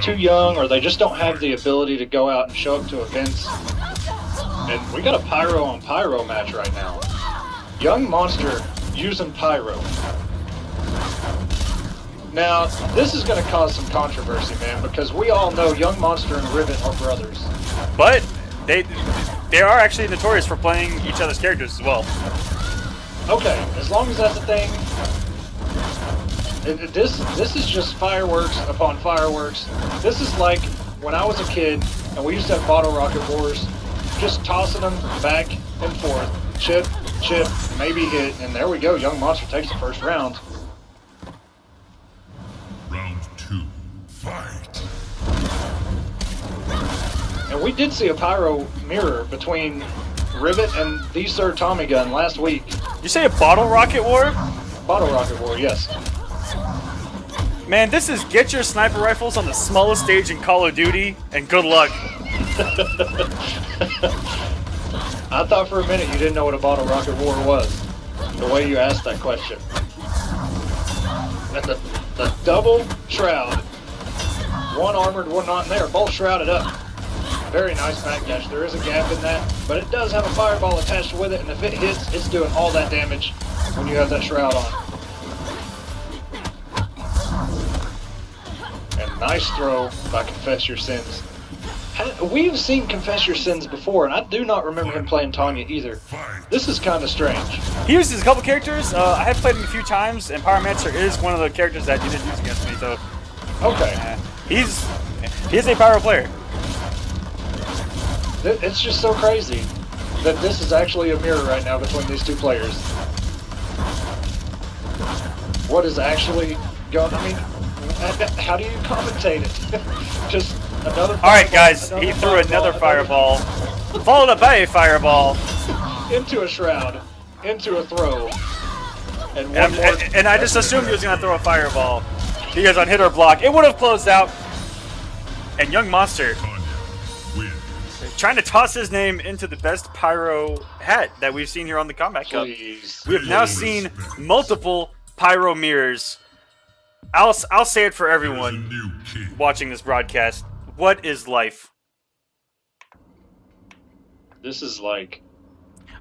too young, or they just don't have the ability to go out and show up to events. And we got a pyro on pyro match right now. Yungmonster using pyro. Now, this is going to cause some controversy, man, because we all know Yungmonster and Rivet are brothers. But they are actually notorious for playing each other's characters as well. Okay, as long as that's a thing. This is just fireworks upon fireworks. This is like when I was a kid and we used to have bottle rocket wars, just tossing them back and forth, chip, maybe hit, and there we go. Yungmonster takes the first round. Round 2, fight. And we did see a pyro mirror between Rivet and the Sir Tommy Gun last week. You say a bottle rocket war? Bottle rocket war, yes. Man, this is get your sniper rifles on the smallest stage in Call of Duty, and good luck. I thought for a minute you didn't know what a bottle rocket war was, the way you asked that question. And the double shroud, one armored, one not, and they are both shrouded up. Very nice backdash. There is a gap in that, but it does have a fireball attached with it, and if it hits, it's doing all that damage when you have that shroud on. And nice throw by ConfessYourSinz. We've seen ConfessYourSinz before, and I do not remember him playing Tanya either. This is kind of strange. He uses a couple characters. I have played him a few times, and Pyromancer is one of the characters that he did use against me, so... Okay. He's a pyro player. It's just so crazy that this is actually a mirror right now between these two players. What is actually going on? I mean, how do you commentate it? Just another fireball. Alright guys, he threw another fireball, followed up by a fireball. Into a shroud, into a throw. And I just assumed he was going to throw a fireball. Because on hit or block, it would have closed out. And Yungmonster trying to toss his name into the best pyro hat that we've seen here on the Kombat Cup. We have now seen multiple pyro mirrors. I'll say it for everyone watching this broadcast. What is life? This is like...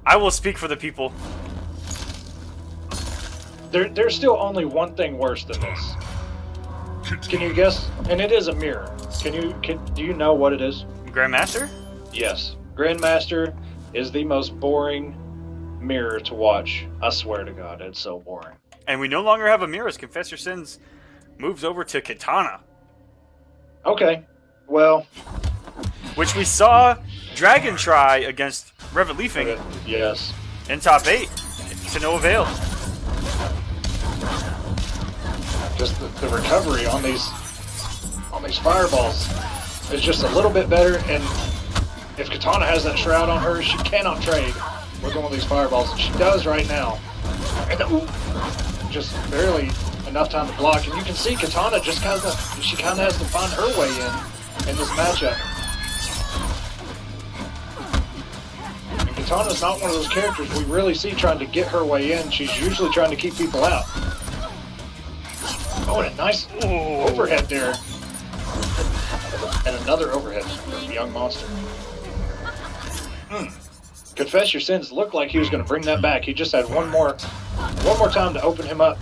I will speak for the people. There's still only one thing worse than this. Can you guess? And it is a mirror. Do you know what it is? Grandmaster? Yes. Grandmaster is the most boring mirror to watch. I swear to God, it's so boring. And we no longer have a mirror as ConfessYourSinz moves over to Katana. Okay. Well... Which we saw Dragon try against Revet Leafing. Yes. In top 8. To no avail. Just the recovery on these fireballs is just a little bit better, and if Katana has that shroud on her, she cannot trade with one of these fireballs, and she does right now. And just barely enough time to block, and you can see Katana just kind of has to find her way in this matchup. And Katana's not one of those characters we really see trying to get her way in. She's usually trying to keep people out. Oh, and a nice overhead there. And another overhead from Yungmonster. ConfessYourSinz looked like he was going to bring that back. He just had one more time to open him up.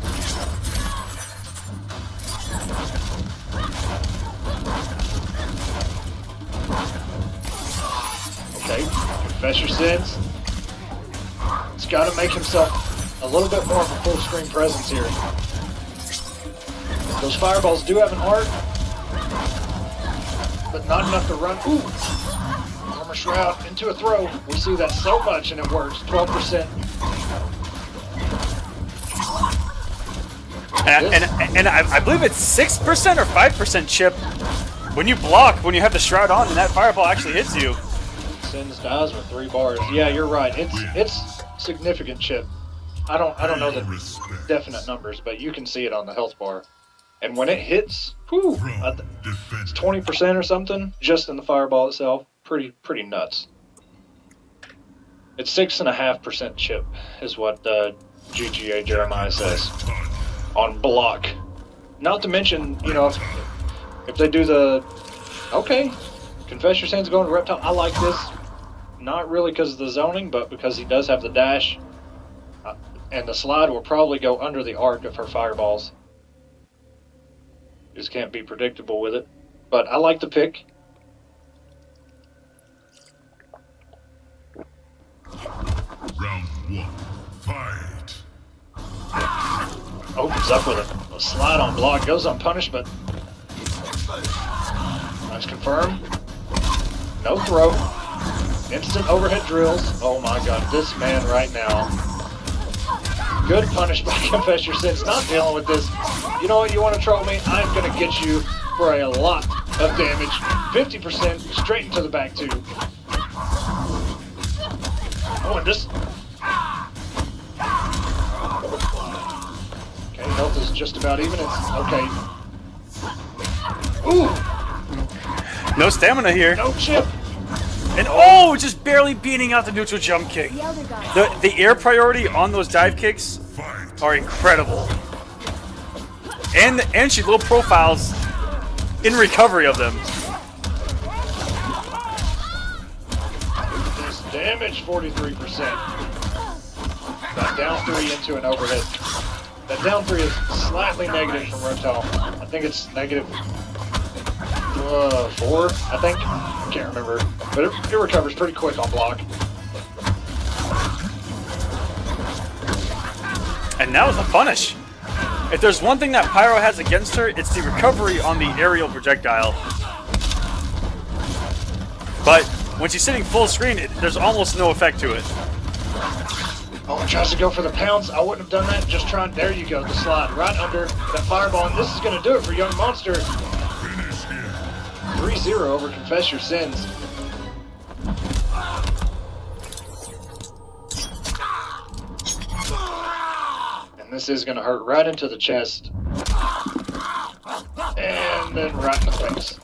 Okay, ConfessYourSinz. He's got to make himself a little bit more of a full screen presence here. Those fireballs do have an arc, but not enough to run. Ooh! Armor shroud into a throw. We see that so much, and it works. 12%. And I believe it's 6% or 5% chip when you block, when you have the shroud on, and that fireball actually hits you. Sinz dies with 3 bars. Yeah, you're right. It's significant chip. I don't know the definite numbers, but you can see it on the health bar. And when it hits, whew, it's 20% or something just in the fireball itself. Pretty nuts. It's 6.5% chip is what GGA Jeremiah says on block. Not to mention, you know, If they do the... Okay. Confess Your Sins going to Reptile. I like this. Not really because of the zoning, but because he does have the dash. And the slide will probably go under the arc of her fireballs. Just can't be predictable with it. But I like the pick. Round 1. Fight. Opens up with a slide on block. Goes unpunished, but... Nice confirm. No throw. Instant overhead drills. Oh my god, this man right now. Good punish by Confess Your Sins. Not dealing with this. You know what, you want to troll me? I'm going to get you for a lot of damage. 50% straight into the back too. Oh, and just... Okay, health is just about even. It's okay. Ooh! No stamina here. No chip. And oh, just barely beating out the neutral jump kick. The air priority on those dive kicks are incredible. And she low profiles in recovery of them. This damage 43%. That down 3 into an overhead. That down 3 is slightly negative from Reptile. I think it's negative 4, I think. I can't remember. But it recovers pretty quick on block. And now it's a punish. If there's one thing that Pyro has against her, it's the recovery on the aerial projectile. But when she's sitting full screen, there's almost no effect to it. Oh, and tries to go for the pounce. I wouldn't have done that. Just trying. There you go. The slide right under that fireball. And this is going to do it for Yungmonster. 3-0 over Confess Your Sins. And this is going to hurt right into the chest. And then right in the face.